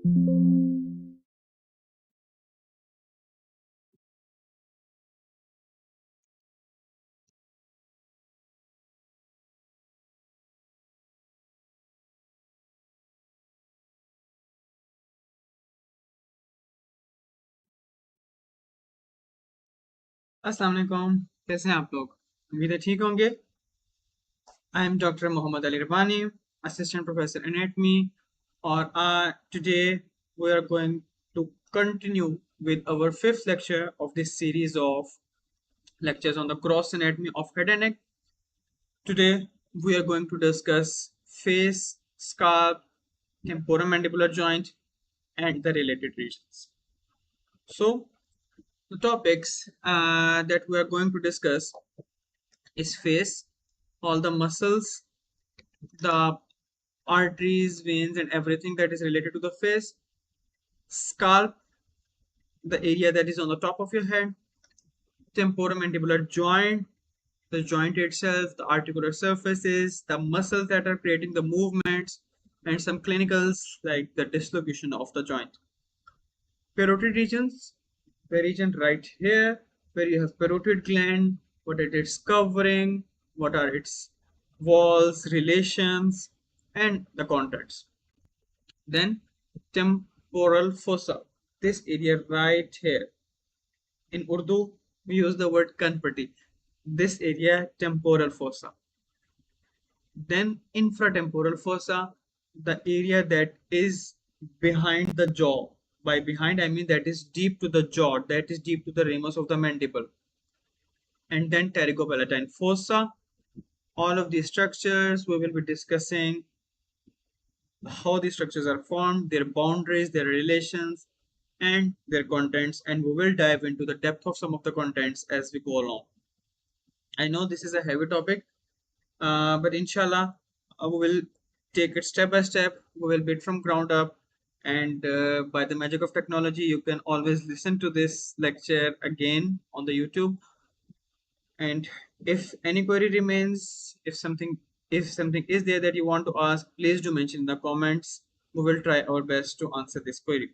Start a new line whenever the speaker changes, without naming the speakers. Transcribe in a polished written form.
अस्सलाम वालेकुम। कैसे हैं आप लोग? उम्मीद है ठीक होंगे। I am doctor Mohammad Ali Rabbani, assistant professor anatomy, और today we are going to continue with our fifth lecture of this series of lectures on the gross anatomy of head and neck. Today we are going to discuss face, scalp, temporomandibular joint, and the related regions. So the topics that we are going to discuss is face, all the muscles, the arteries, veins, and everything that is related to the face. Scalp, the area that is on the top of your head. Temporomandibular joint, the joint itself, the articular surfaces, the muscles that are creating the movements, and some clinicals like the dislocation of the joint. Parotid regions, the region right here where you have parotid gland, what it is covering, what are its walls, relations, and the contents. Then temporal fossa, this area right here. In Urdu, we use the word kanpati. This area, temporal fossa. Then infratemporal fossa, the area that is behind the jaw. By behind, I mean that is deep to the jaw, that is deep to the ramus of the mandible. And then pterygopalatine fossa. All of these structures we will be discussing how these structures are formed, their boundaries, their relations, and their contents, and we will dive into the depth of some of the contents as we go along. I know this is a heavy topic, but inshallah, we will take it step by step. We will build from ground up, and by the magic of technology, you can always listen to this lecture again on the YouTube. And if any query remains, if something is there that you want to ask, please do mention in the comments. We will try our best to answer this query.